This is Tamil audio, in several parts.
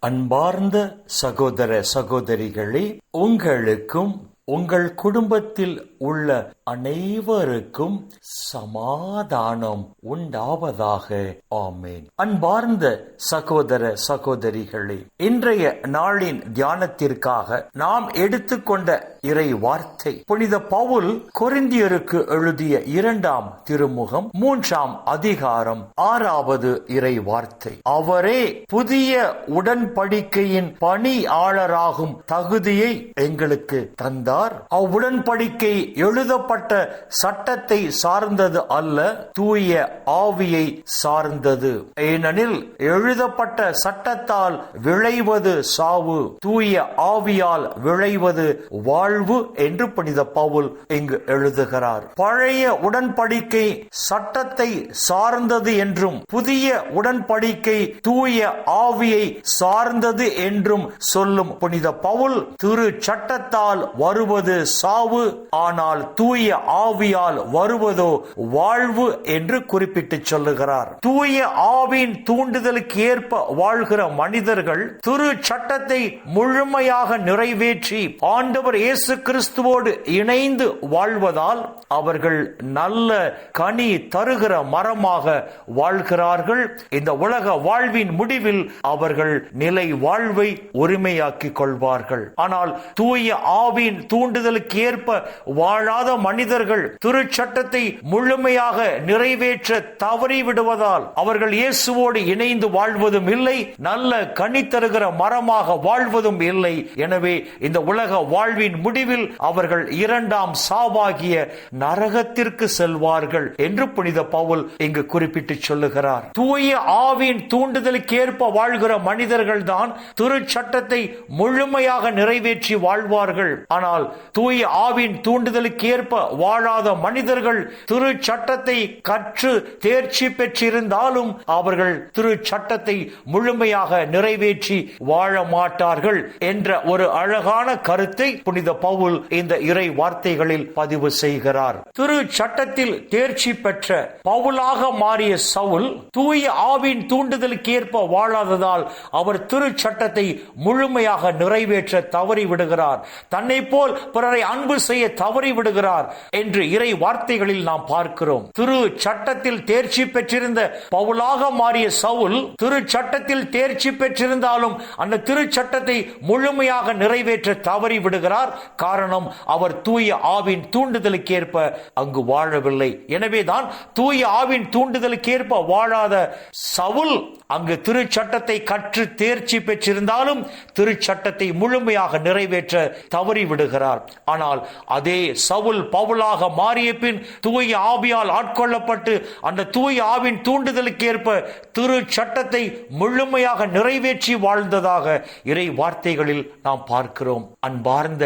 அன்பார்ந்த சகோதர சகோதரிகளே, உங்களுக்கும் உங்கள் குடும்பத்தில் உள்ள அனைவருக்கும் சமாதானம் உண்டாவதாக. ஆமேன். அன்பார்ந்த சகோதர சகோதரிகளே, இன்றைய நாளின் தியானத்திற்காக நாம் எடுத்துக்கொண்ட இறை வார்த்தை புனித பவுல் கொரிந்தியருக்கு எழுதிய 2ஆம் திருமுகம் 3ஆம் அதிகாரம் 6வது இறை வார்த்தை. அவரே புதிய உடன்படிக்கையின் பணியாளராகும் தகுதியை எங்களுக்கு தந்தார். அவ்வுடன்படிக்கை எழுதப்பட்ட சட்டத்தை சார்ந்தது அல்ல, தூய ஆவியை சார்ந்தது. ஏனெனில் எழுதப்பட்ட சட்டத்தால் விளைவது சாவு, தூய ஆவியால் விளைவது வாழ்வு என்று புனித பவுல் இங்கு எழுதுகிறார். பழைய உடன்படிக்கை சட்டத்தை சார்ந்தது என்றும் புதிய உடன்படிக்கை தூய ஆவியை சார்ந்தது என்றும் சொல்லும் புனித பவுல், திரு சட்டத்தால் வருவது சாவு, ஆனால் தூய ஆவியால் வருவதோ வாழ்வு என்று குறிப்பிட்டு சொல்லுகிறார். தூய ஆவியின் தூண்டுதலுக்கு ஏற்ப வாழ்கிற மனிதர்கள் திரு சட்டத்தை முழுமையாக நிறைவேற்றி ஆண்டவர் இயேசு கிறிஸ்துவோடு இணைந்து வாழ்வதால் அவர்கள் நல்ல கனி தருகிற மரமாக வாழ்கிறார்கள். இந்த உலக வாழ்வின் முடிவில் அவர்கள் நிலை வாழ்வை உரிமையாக்கிக் கொள்வார்கள். ஆனால் தூய ஆவியின் தூண்டுதலுக்கு ஏற்ப வாழாத மனிதர்கள் திருச்சட்டத்தை முழுமையாக நிறைவேற்ற தவறிவிடுவதால் அவர்கள் இயேசுவோடு இணைந்து வாழ்வதும் இல்லை, நல்ல கனி தருகிற மரமாக வாழ்வதும் இல்லை. எனவே இந்த உலக வாழ்வின் முடிவில் அவர்கள் 2ஆம் சாவாகிய நரகத்திற்கு செல்வார்கள் என்று புனித பவுல் இங்கு குறிப்பிட்டு சொல்லுகிறார். தூய ஆவியின் தூண்டுதலுக்கு ஏற்ப வாழ்கிற மனிதர்கள் தான் திருச்சட்டத்தை முழுமையாக நிறைவேற்றி வாழ்வார்கள். ஆனால் தூய ஆவியின் தூண்டுதலுக்கு ஏற்ப வாழாத மனிதர்கள் திரு சட்டத்தை கற்று தேர்ச்சி பெற்றிருந்தாலும் அவர்கள் திரு சட்டத்தை முழுமையாக நிறைவேற்றி வாழ மாட்டார்கள் என்ற ஒரு அழகான கருத்தை புனித பவுல் இந்த இறை வார்த்தைகளில் பதிவு செய்கிறார். திரு சட்டத்தில் தேர்ச்சி பெற்ற பவுலாக மாறிய சவுல் தூய ஆவின் தூண்டுதலுக்கு ஏற்ப வாழாததால் அவர் திரு சட்டத்தை முழுமையாக நிறைவேற்ற தவறி விடுகிறார். தன்னை போல் பிறரை அன்பு செய்ய தவறி விடுகிறார் என்று இறை வார்த்தைகளில் நாம் பார்க்கிறோம். திரு சட்டத்தில் தேர்ச்சி பெற்றிருந்த பவுலாக மாறிய சவுல் திரு சட்டத்தில் தேர்ச்சி பெற்றிருந்தாலும் அந்த திரு சட்டத்தை முழுமையாக நிறைவேற்ற தவறி விடுகிறார். காரணம், அவர் தூய ஆவின் தூண்டுதலுக்கு ஏற்ப அங்கு வாழவில்லை. எனவேதான் தூய ஆவின் தூண்டுதலுக்கு ஏற்ப வாழாத சவுல் அங்கு திரு சட்டத்தை கற்று தேர்ச்சி பெற்றிருந்தாலும் திரு சட்டத்தை முழுமையாக நிறைவேற்ற தவறி விடுகிறார். ஆனால் அதே சவுல் பவுலாக மாறிய பின் தூய ஆவியால் ஆட்கொள்ளப்பட்டு அந்த தூய ஆவின் தூண்டுதலுக்கு ஏற்ப திரு சட்டத்தை முழுமையாக நிறைவேற்றி வாழ்ந்ததாக இறை வார்த்தைகளில் நாம் பார்க்கிறோம். அன்பார்ந்த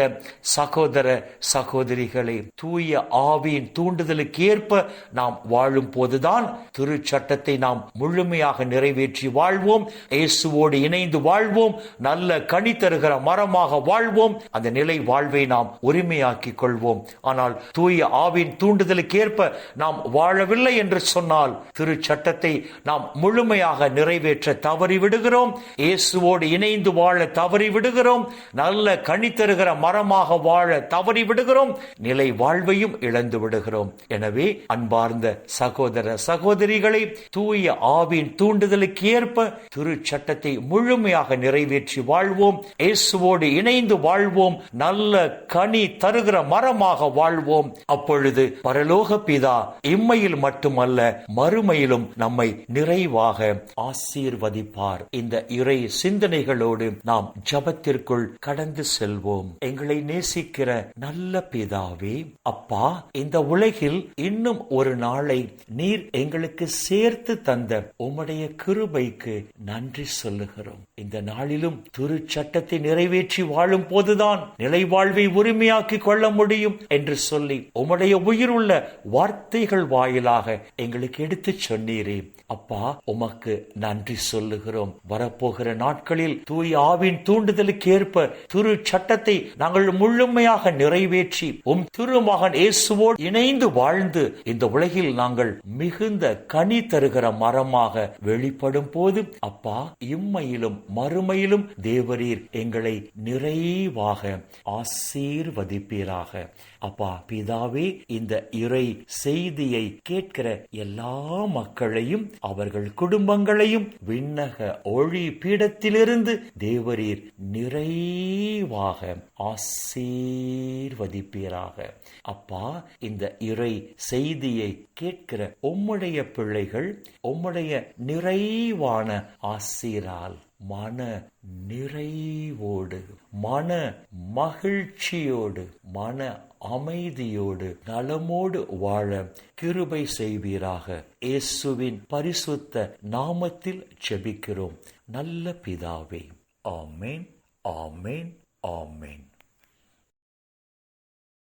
சகோதர சகோதரிகளே, தூய ஆவியின் தூண்டுதலுக்கு ஏற்ப நாம் வாழும் போதுதான் திரு சட்டத்தை நாம் முழுமையாக நிறைவேற்றி வாழ்வோம், இயேசுவோடு இணைந்து வாழ்வோம், நல்ல கனி தருகிற மரமாக வாழ்வோம், அந்த நிலை வாழ்வை நாம் உரிமையாக்கிக் கொள்வோம். ஆனால் தூய ஆவின் தூண்டுதலுக்கு ஏற்ப நாம் வாழவில்லை என்று சொன்னால் திரு சட்டத்தை நாம் முழுமையாக நிறைவேற்ற தவறி விடுகிறோம், இயேசுவோடு இணைந்து வாழ தவறி விடுகிறோம், நல்ல கனி தருகிற மரமாக வாழ தவறி விடுகிறோம், நிலை வாழ்வையும் இழந்து விடுகிறோம். எனவே அன்பார்ந்த சகோதர சகோதரிகளை, தூய ஆவின் தூண்டுதலுக்கு ஏற்ப திரு சட்டத்தை முழுமையாக நிறைவேற்றி வாழ்வோம், இயேசுவோடு இணைந்து வாழ்வோம், நல்ல கனி தருகிற மரமாக வாழ்வோம். அப்பொழுது பரலோக பிதா இம்மையில் மட்டுமல்ல மறுமையிலும் நம்மை நிறைவாக ஆசீர்வதிப்பார். இந்த இறை சிந்தனைகளோடு நாம் ஜபத்திற்குள் கடந்து செல்வோம். எங்களை நேசிக்கிற நல்ல பிதாவே, அப்பா, இந்த உலகில் இன்னும் ஒரு நாளை நீர் எங்களுக்கு சேர்த்து தந்த உம்முடைய கிருபைக்கு நன்றி சொல்லுகிறோம். இந்த நாளிலும் திரு சட்டத்தை நிறைவேற்றி வாழும் போதுதான் நிலை வாழ்வை உரிமையாக்கி கொள்ள முடியும் என்று சொல்லி உம்முடைய உயிருள்ள வார்த்தைகள் வாயிலாக எங்களுக்கு எடுத்து சொன்னீரே. அப்பா, உமக்கு நன்றி சொல்லுகிறோம். வரப்போகிற நாட்களில் தூய ஆவின் தூண்டுதலுக்கு ஏற்ப திரு சட்டத்தை நாங்கள் முழுமையாக நிறைவேற்றி திருமகன் இயேசுவோடு இணைந்து வாழ்ந்து இந்த உலகில் நாங்கள் மிகுந்த கனி தருகிற மரமாக வெளிப்படும் போது அப்பா, இம்மையிலும் மறுமையிலும் தேவரீர் எங்களை நிறைவாக ஆசீர்வதிப்பீராக. அப்பா பிதாவே, இந்த இறை செய்தியை கேட்கிற எல்லா மக்களையும் அவர்கள் குடும்பங்களையும் விண்ணக ஒளி பீடத்திலிருந்து தேவரீர் நிறைவாக ஆசீர்வதிப்பீராக. அப்பா, இந்த இறை செய்தியை கேட்கிற உம்முடைய பிள்ளைகள் உம்முடைய நிறைவான ஆசீரால் மன நிறைவோடு, மன மகிழ்ச்சியோடு, மன அமைதியோடு, நலமோடு வாழ கிருபை செய்வீராக. இயேசுவின் பரிசுத்த நாமத்தில் ஜெபிக்கிறோம் நல்ல பிதாவே. ஆமென், ஆமென், ஆமென்.